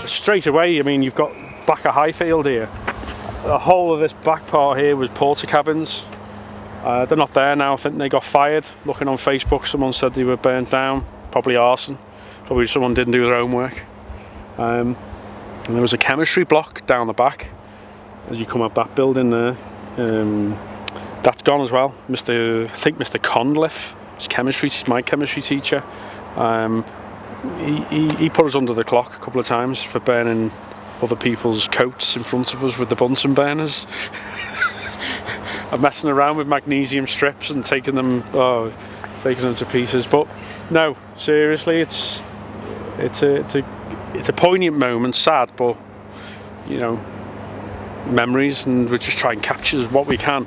straight away, I mean, you've got back of Highfield here. The whole of this back part here was porter cabins. They're not there now. I think they got fired. Looking on Facebook, someone said they were burnt down. Probably arson. Probably someone didn't do their homework. And there was a chemistry block down the back as you come up that building there. That's gone as well. I think Mr. Conliff, my chemistry teacher. He put us under the clock a couple of times for burning other people's coats in front of us with the Bunsen burners. I'm messing around with magnesium strips and taking them to pieces. But no, seriously, it's a poignant moment, sad, but you know, memories, and we just try and capture what we can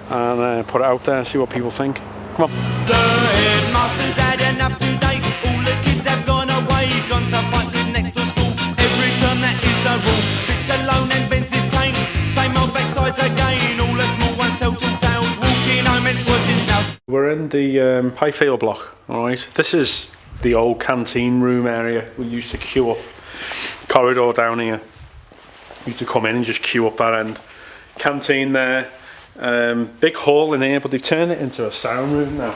and put it out there, see what people think. Come on. The headmaster's had enough today. All the kids have gone away, gone to fight with next to school. Every term that is the rule. Sits alone and bends his cane. Same old backsides again. All the small ones tell two tales. Walking home and squashing now. We're in the Highfield block, alright? This is the old canteen room area. We used to queue up. Corridor down here. We used to come in and just queue up that end. Canteen there. Big hall in here, but they've turned it into a sound room now.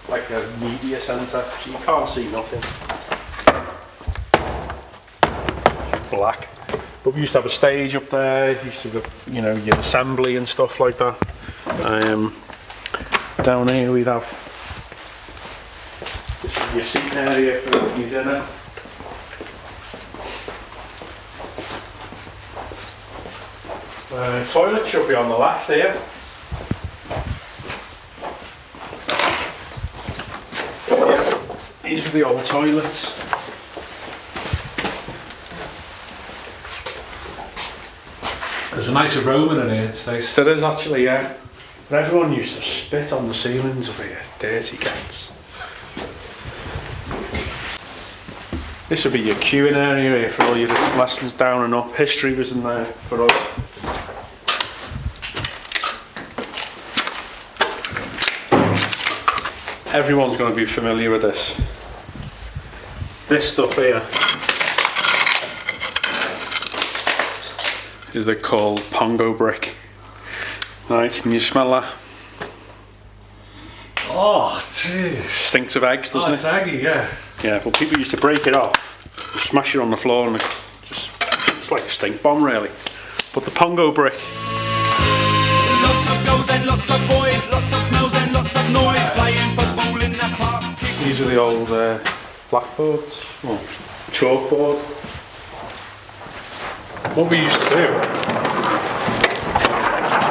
Like a media centre. You can't see nothing. Black. But we used to have a stage up there. Used to have, you know, your assembly and stuff like that. Down here we'd have your seating area for your dinner. Toilet should be on the left here. Yeah, these are the old toilets. There's a nice aroma in here, Stace. There is actually, yeah. But everyone used to spit on the ceilings of here, dirty cats. This would be your queuing area here for all your lessons down and up. History was in there for us. Everyone's going to be familiar with this. This stuff here is they're called Pongo brick. Right, can you smell that? Oh, jeez. Stinks of eggs, doesn't it? It's eggy, yeah. Yeah, well, people used to break it off, smash it on the floor, and just like a stink bomb, really. But the Pongo brick. Lots of girls and lots of boys, lots of smells and lots of noise, playing football in the park. These are the old blackboards, or chalkboard. What we used to do,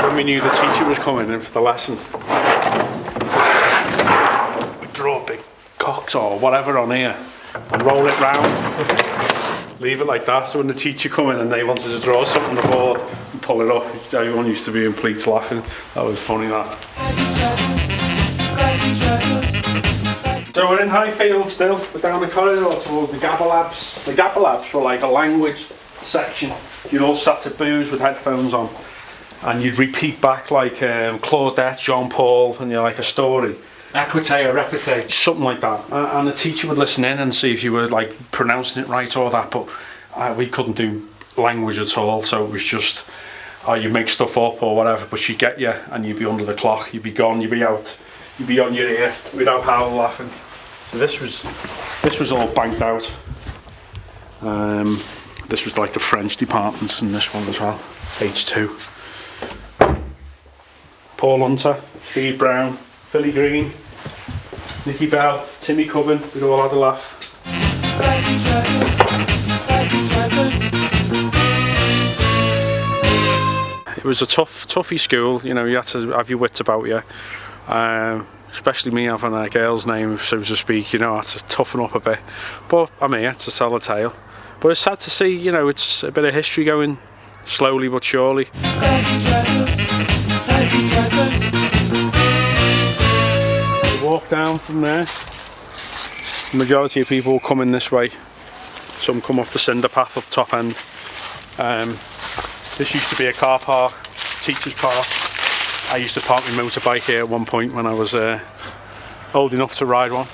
when we knew the teacher was coming in for the lesson, we'd draw big cocks or whatever on here and roll it round, leave it like that, so when the teacher come in and they wanted to draw something on the board and pull it up, everyone used to be in pleats laughing. That was funny, that. So we're in Highfield still, we're down the corridor towards the Gabba Labs. The Gabba Labs were like a language section. You'd all sat at booths with headphones on and you'd repeat back like Claudette, Jean-Paul, and you're like a story. Equite or repite. Something like that. And the teacher would listen in and see if you were like pronouncing it right or that, but we couldn't do language at all, so it was just, you make stuff up or whatever, but she'd get you and you'd be under the clock, you'd be gone, you'd be out, you'd be on your ear without Howell laughing. So this was all banked out. This was like the French departments, and this one as well, H2. Paul Hunter, Steve Brown, Philly Green, Nicky Bell, Timmy Cubbin, we'd all had a laugh. It was a toughy school, you know, you had to have your wits about you. Especially me having a girl's name, so to speak, you know, I had to toughen up a bit. But I'm here to sell a tale. But it's sad to see, you know, it's a bit of history going slowly but surely. Walk down from there. The majority of people come in this way. Some come off the cinder path up top end. This used to be a car park, teacher's park. I used to park my motorbike here at one point when I was old enough to ride one.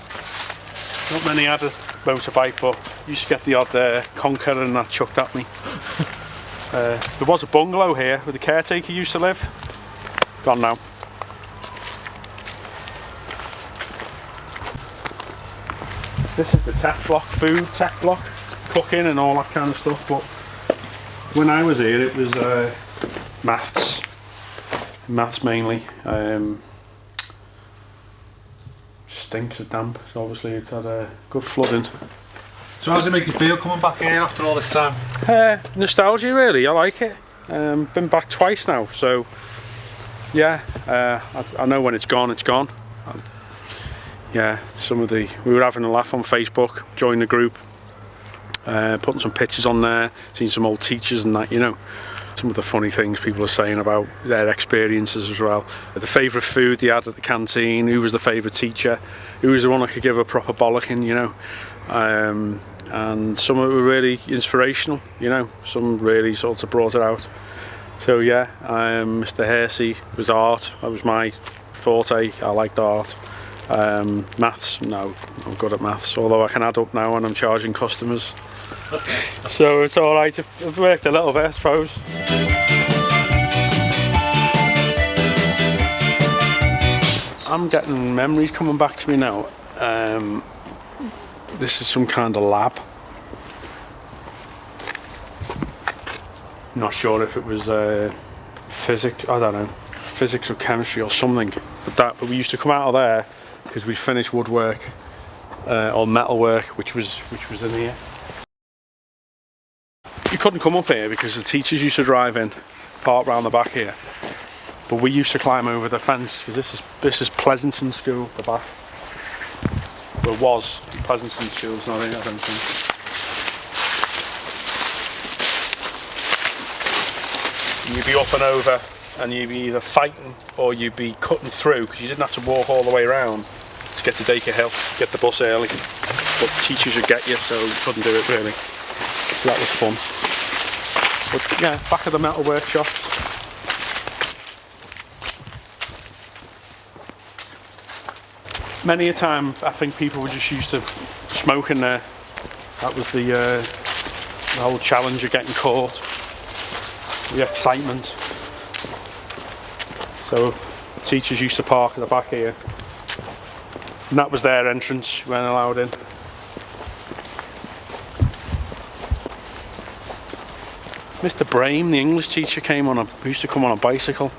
Not many had motorbike, but used to get the odd conker and that chucked at me. There was a bungalow here where the caretaker used to live. Gone now. This is the tech block, food tech block, cooking and all that kind of stuff, but when I was here it was maths mainly. Stinks of damp, so obviously it's had a good flooding. So how does it make you feel coming back here after all this time? Nostalgia really, I like it. Been back twice now, so yeah, I know when it's gone, it's gone. Yeah, we were having a laugh on Facebook, joined the group, putting some pictures on there, seeing some old teachers and that, you know, some of the funny things people are saying about their experiences as well. The favourite food they had at the canteen, who was the favourite teacher, who was the one that could give a proper bollocking, you know. And some of it were really inspirational, you know, some really sort of brought it out. So yeah, Mr. Hersey was art, that was my forte, I liked art. Maths, no, I'm good at maths, although I can add up now when I'm charging customers. So it's alright, I've worked a little bit I suppose. I'm getting memories coming back to me now. This is some kind of lab. Not sure if it was physics, I don't know, physics or chemistry or something. But we used to come out of there because we finished woodwork or metalwork, which was in here. You couldn't come up here because the teachers used to drive in, park round the back here. But we used to climb over the fence because this is Pleasanton School, the back. Well, it was Pleasanton School, it's not here, I don't think. You'd be up and over, and you'd be either fighting or you'd be cutting through because you didn't have to walk all the way around to get to Dacre Hill, get the bus early. But teachers would get you, so you couldn't do it really. So that was fun. But yeah, back at the metal workshops. Many a time, I think people were just used to smoking there. That was the whole challenge of getting caught. The excitement. So teachers used to park at the back here. And that was their entrance, you weren't allowed in. Mr. Brame, the English teacher, used to come on a bicycle.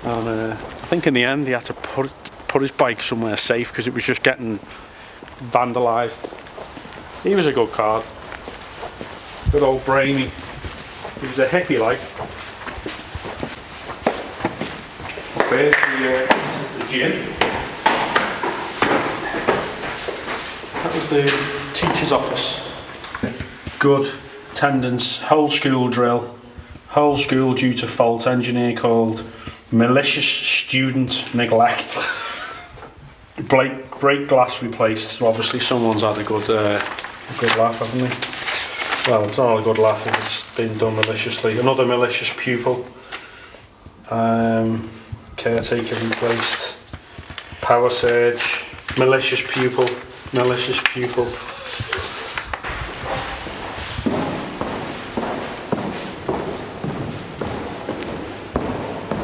And I think in the end he had to put his bike somewhere safe because it was just getting vandalised. He was a good card. Good old Bramey. He was a hippie like. There's the gym. That was the teacher's office. Good attendance, whole school drill, whole school due to fault, engineer called, malicious student neglect. Break glass replaced, so obviously someone's had a good laugh, haven't they? Well, it's not a good laugh if it's been done maliciously. Another malicious pupil. Caretaker replaced. Power surge. Malicious pupil. Malicious pupil.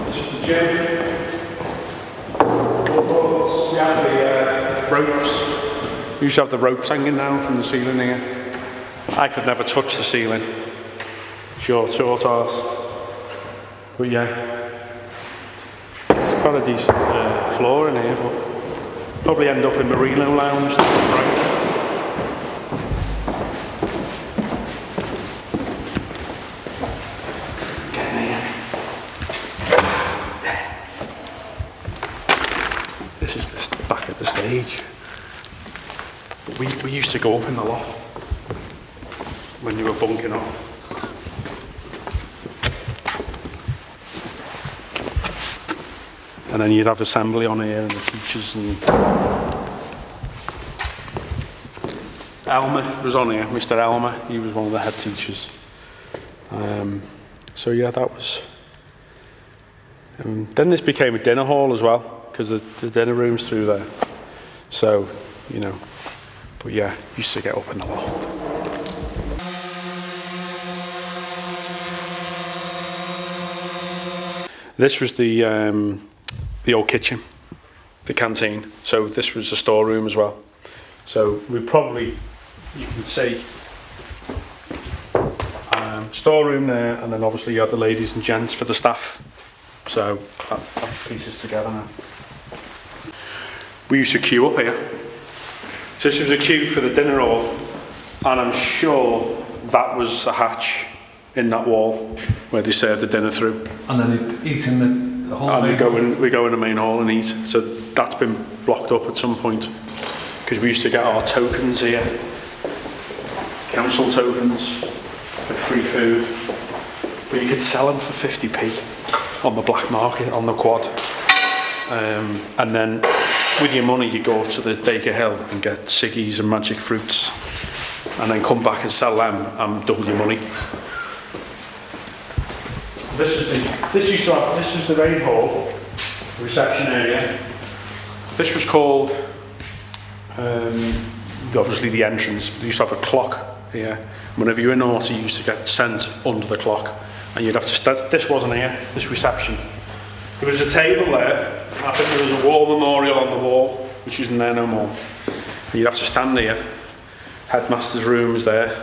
This is the gym. We have the ropes. We used to have the ropes hanging down from the ceiling here. I could never touch the ceiling. Short arse. But yeah, it's quite a decent floor in here, but probably end up in Merino Lounge. This is the back of the stage. But we used to go up in the loft when you were bunking up. And then you'd have assembly on here and the teachers and... Elmer was on here, Mr. Elmer, he was one of the head teachers. So yeah, that was... then this became a dinner hall as well, because the dinner room's through there. So, you know, But yeah, used to get up in the loft. This was the old kitchen, the canteen. So this was the storeroom as well. So we probably, you can see, storeroom there, and then obviously you had the ladies and gents for the staff. So that pieces together now. We used to queue up here. So this was a queue for the dinner hall, and I'm sure that was a hatch in that wall where they served the dinner through. And then they'd eat in the hall. And we go in the main hall and eat. So that's been blocked up at some point, because we used to get our tokens here, council tokens for free food, but you could sell them for 50p on the black market on the quad, and then with your money you go to the Baker Hill and get ciggies and magic fruits, and then come back and sell them and double your money. This was the main hall, the reception area. This was called, obviously the entrance. They used to have a clock here. Whenever you were naughty, you used to get sent under the clock, and you'd have to. This wasn't here. This reception. There was a table there. I think there was a war memorial on the wall, which isn't there no more. And you'd have to stand here. Headmaster's room was there,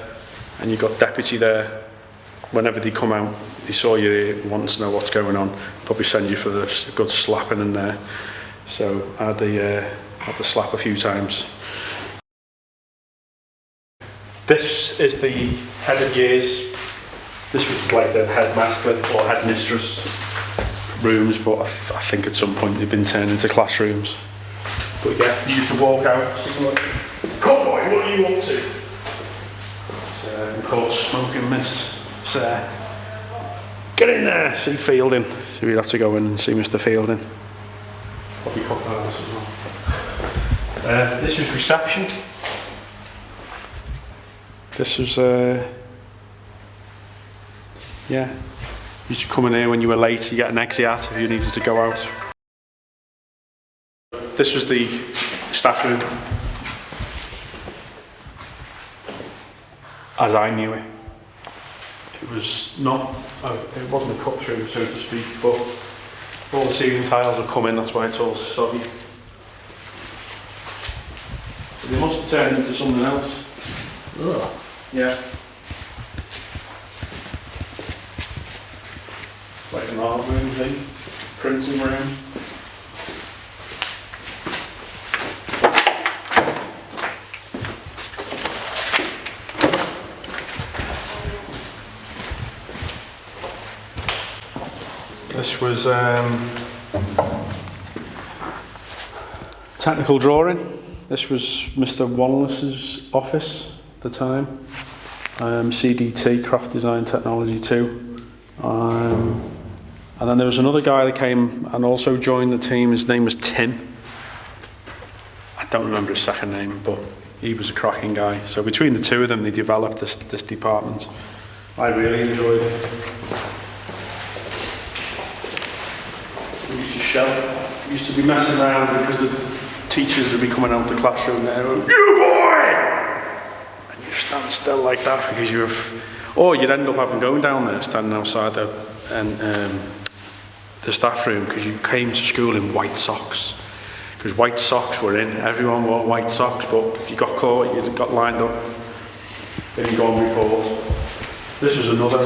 and you got deputy there. Whenever they come out, they saw you here, wanted to know what's going on. Probably send you for the good slapping in there. So I had to slap a few times. This is the head of years. This was like the headmaster or headmistress rooms, but I think at some point they've been turned into classrooms. But yeah, you used to walk out, like, "Conroy, what are you up to?" So we call it smoking miss. So, get in there, see Fielding. So we'd have to go in and see Mr. Fielding. Probably cut that out as well. This was reception. This was, yeah. You used to come in here when you were late, you get an exit if you needed to go out. This was the staff room, as I knew it. It was not, it wasn't a cut through, so to speak, but all the ceiling tiles have come in, that's why it's all soggy. So they must have turned into something else. Ugh. Yeah. Like an art room thing, printing room. This was technical drawing. This was Mr. Wanless's office at the time. CDT, Craft Design Technology 2. And then there was another guy that came and also joined the team. His name was Tim. I don't remember his second name, but he was a cracking guy. So between the two of them, they developed this department. I really enjoyed it. We used to shout. We used to be messing around because the teachers would be coming out of the classroom there, "You boy!" And you stand still like that because you're, or you'd end up having going down there, standing outside the staff room because you came to school in white socks. Because white socks were in, everyone wore white socks, but if you got caught, you got lined up. Then you go on report. This was another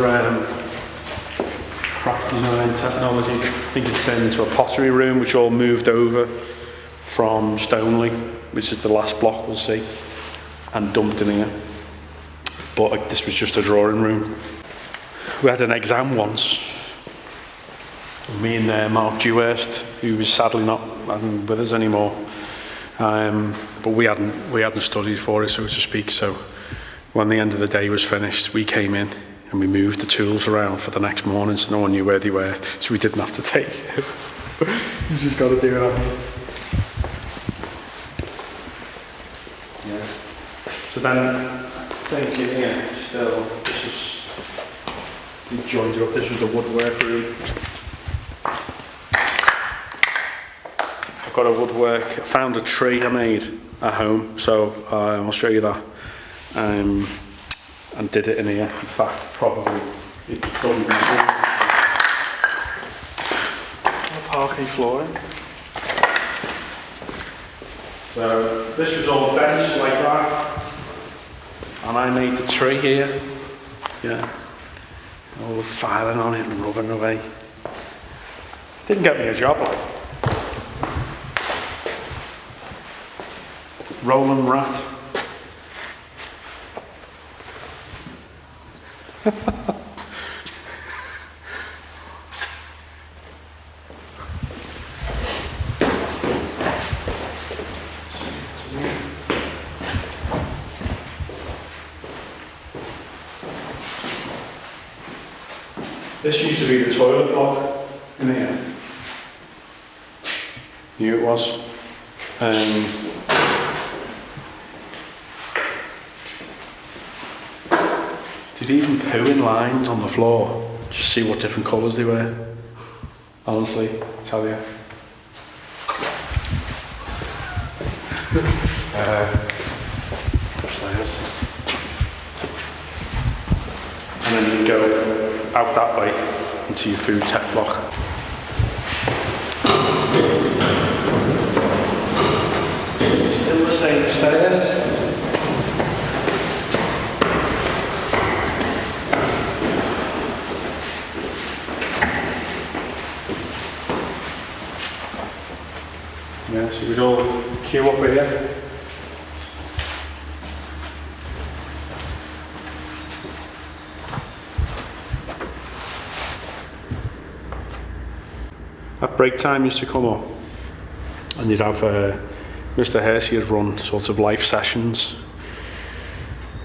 craft design technology. I think it's turned into a pottery room, which all moved over from Stoneleigh, which is the last block we'll see, and dumped in here. But this was just a drawing room. We had an exam once. Me and Mark Dewhurst, who was sadly not with us anymore, but we hadn't studied for it, so to speak. So when the end of the day was finished, we came in and we moved the tools around for the next morning, so no one knew where they were, so we didn't have to take it. You just got to do it. Yeah. So then, thinking here, still, this is, we joined it up. This was the woodwork room. got a woodwork. I found a tree I made at home, so I'll show you that. And did it in here. In fact, probably it's probably parquet flooring. So this was all bench like that, and I made the tree here. Yeah, all the filing on it and rubbing away. Didn't get me a job like. Rolling rat. This used to be the toilet block in here. Knew it was. Did even poo in lines on the floor, just see what different colours they were. Honestly, I tell you. Upstairs. And then you go out that way into your food tech block. Still the same stairs. Yeah, so we'd all queue up here. At break time used to come up and you'd have Mr. Hersey had run sort of life sessions.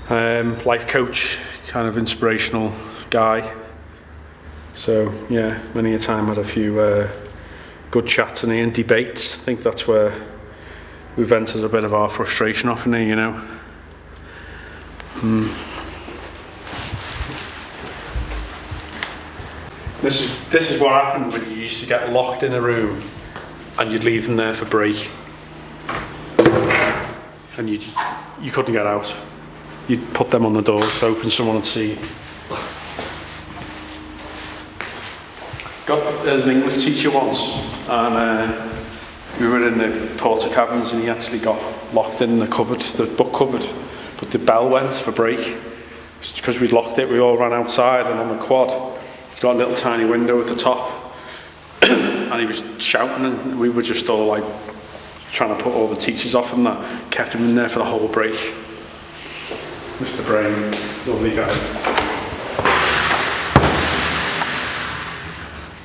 Life coach, kind of inspirational guy. So yeah, many a time had a few good chats in here and debates. I think that's where we vented a bit of our frustration off in here, you know. This is what happened when you used to get locked in a room and you'd leave them there for break. And you couldn't get out. You'd put them on the door, hoping someone would see. There's an English teacher once, and we were in the porter cabins, and he actually got locked in the cupboard, the book cupboard, but the bell went for break. Because we'd locked it, we all ran outside, and on the quad, it's got a little tiny window at the top, and he was shouting, and we were just all like trying to put all the teachers off, and that kept him in there for the whole break. Mr. Brain, lovely guy.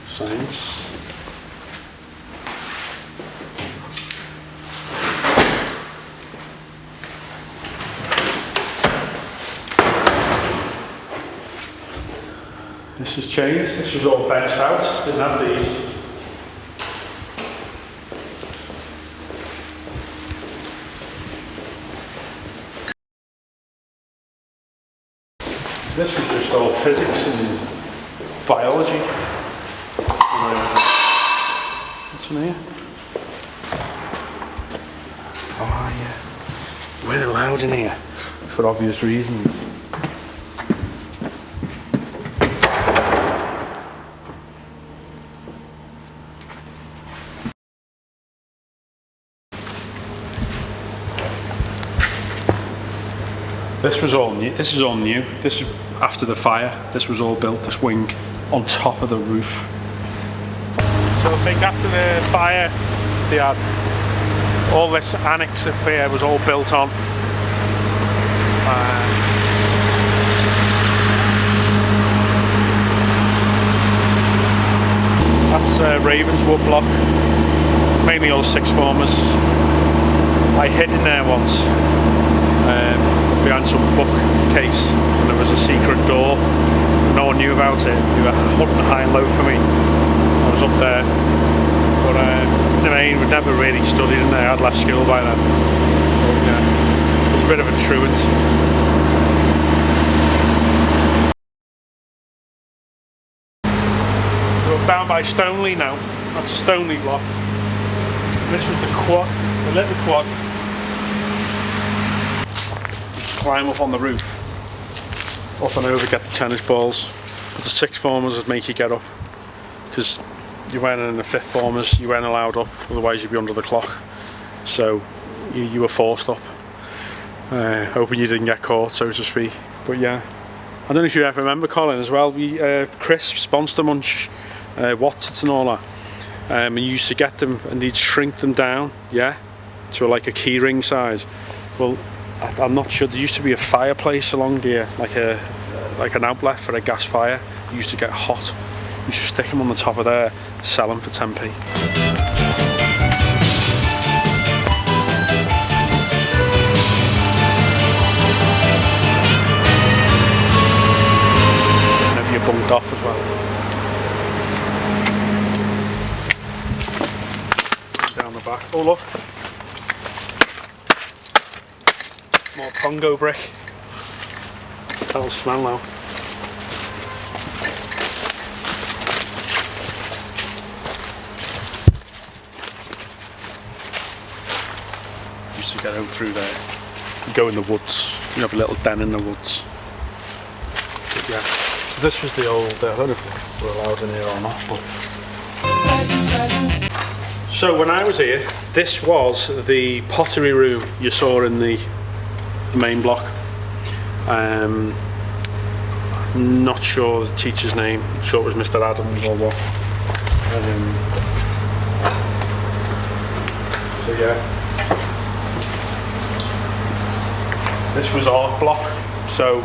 Science. This has changed. This was all benched out. Didn't have these. This was just all physics and biology. What's in here? Oh yeah, we're allowed in here for obvious reasons. This was all new. This is all new. This is after the fire. This was all built. This wing on top of the roof. So I think after the fire, they had all this annex up here was all built on. That's Ravenswood block, mainly all sixth formers. I hid in there once, behind some bookcase, and there was a secret door. No one knew about it. They were hunting high and low for me. I was up there, but in the main, we'd never really studied in there. I'd left school by then. But, yeah, it was a bit of a truant. We're down by Stoneleigh now. That's a Stoneleigh block. This was the quad, the little quad. Climb up on the roof, up and over, get the tennis balls. But the sixth formers would make you get up, because you weren't in the fifth formers, you weren't allowed up, otherwise you'd be under the clock. So you were forced up. Hoping you didn't get caught, so to speak. But yeah, I don't know if you ever remember, Colin, as well. We crisps, Monster Munch, Watsits and all that. And you used to get them, and you'd shrink them down, yeah, to like a key ring size. Well, I'm not sure. There used to be a fireplace along here, like an outlet for a gas fire. You used to get hot. You should stick them on the top of there, sell them for 10p. Bunked off as well. Down the back. Oh look! More Congo brick. That'll smell now. Used to get out through there. You go in the woods. You have a little den in the woods. But yeah. This was the old, I don't know if we're allowed in here or not, but... So when I was here, this was the pottery room you saw in the main block. I'm not sure the teacher's name, I'm sure it was Mr. Adams or what. So yeah. This was art block, so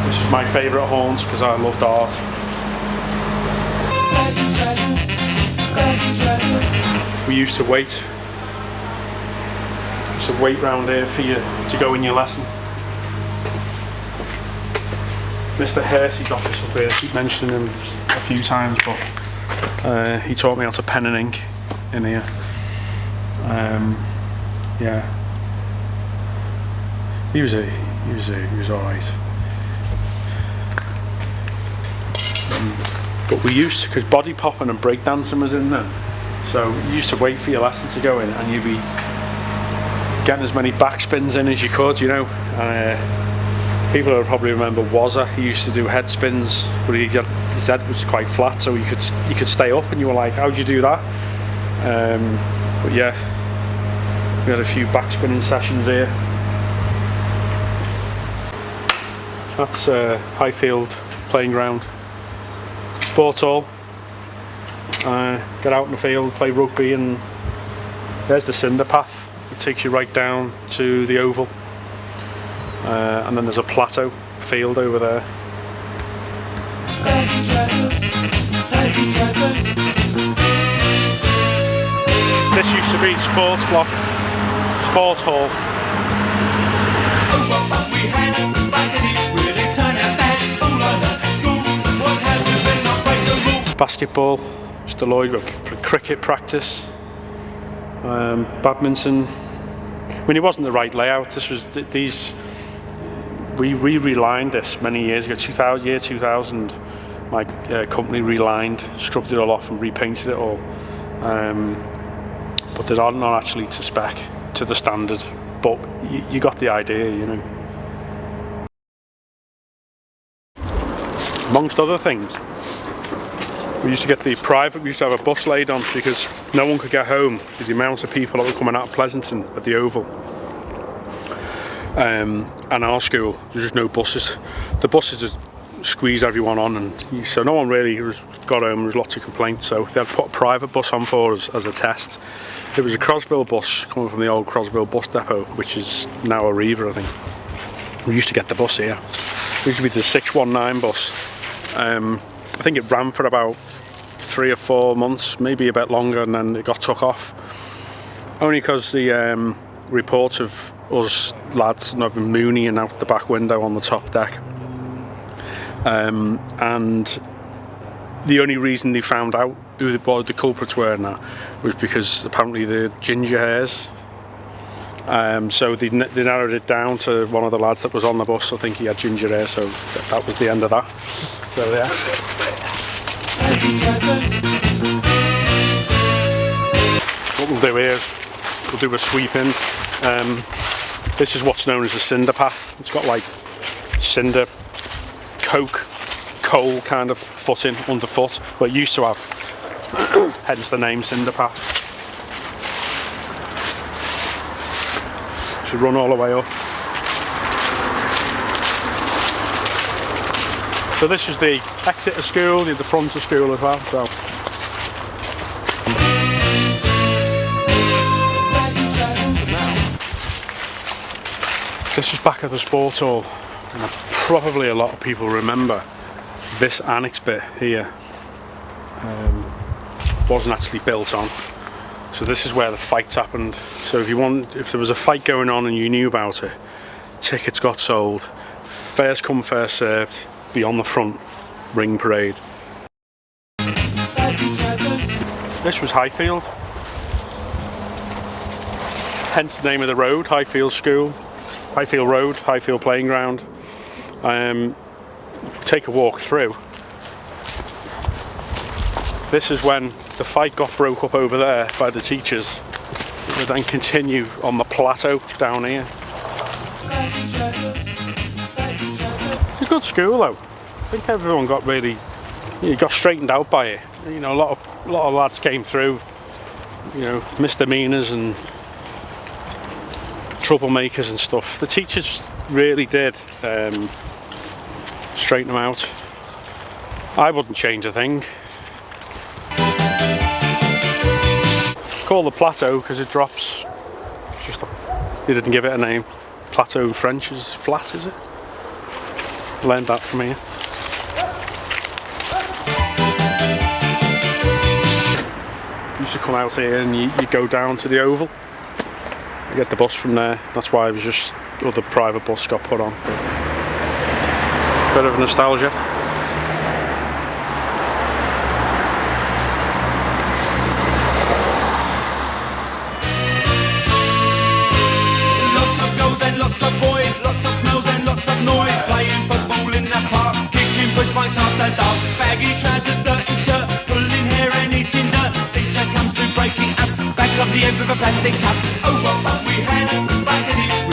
this is my favourite haunts because I loved art. We used to wait. Round here for you to go in your lesson. Mr. Hersey's office up here, I keep mentioning him a few times, but he taught me how to pen and ink in here. Yeah, he was alright. But we used to, because body popping and break dancing was in there, so you used to wait for your lesson to go in, and you'd be getting as many backspins in as you could, you know. People will probably remember Wazza. He used to do head spins, but his head was quite flat, so you could stay up, and you were like, how'd you do that? But yeah, we had a few backspinning sessions here. That's Highfield playing ground. Sports hall. Get out in the field, play rugby, and there's the cinder path. It takes you right down to the oval. And then there's a plateau field over there. This used to be sports block, sports hall. Basketball, just Lloyd, cricket practice, badminton. I mean, it wasn't the right layout. This was these. We relined this many years ago. 2000, my company relined, scrubbed it all off, and repainted it all. But they're not actually to spec, to the standard. But you got the idea, you know. Amongst other things, we used to get we used to have a bus laid on because no one could get home with the amount of people that were coming out of Pleasanton at the Oval. And our school, there's just no buses. The buses just squeeze everyone on, and so no one really got home. There was lots of complaints, so they had put a private bus on for us as a test. It was a Crosville bus coming from the old Crosville bus depot, which is now a Reaver, I think. We used to get the bus here. It used to be the 619 bus. I think it ran for about 3 or 4 months, maybe a bit longer, and then it got took off. Only because the reports of us lads having mooneying out the back window on the top deck. And the only reason they found out who the culprits were now was because apparently the ginger hairs. So they narrowed it down to one of the lads that was on the bus. I think he had ginger hair, so that was the end of that. So yeah. what we'll do here is we'll do a sweep in. This is what's known as a cinder path. It's got like cinder, coke, coal kind of footing underfoot, but it used to have, hence the name cinder path. Should run all the way up. So this is the exit of school, the front of school as well. So. This is back at the sports hall, and probably a lot of people remember this annex bit here wasn't actually built on. So this is where the fights happened. So if there was a fight going on and you knew about it, tickets got sold. First come, first served. Be on the front ring parade. This was Highfield. Hence the name of the road, Highfield School. Highfield Road, Highfield Playing Ground. Take a walk through. This is when the fight got broke up over there by the teachers. It would then continue on the plateau down here. It's a good school though. I think everyone got got straightened out by it. You know, a lot of lads came through, you know, misdemeanors and troublemakers and stuff. The teachers really did straighten them out. I wouldn't change a thing. It's called the plateau because it drops. It's just they didn't give it a name. Plateau in French is flat, is it? Learned that from here. You used to come out here and you go down to the Oval. You get the bus from there. That's why it was just other private bus got put on. Bit of nostalgia. Lots of girls and lots of boys, lots of smells and lots of noise, playing football in the park, kicking push bikes after dark, baggy trousers, dirty shirt, pulling hair and eating dirt. Teacher comes to break it up, back of the end with a plastic cup. Oh, what fun we had back in it.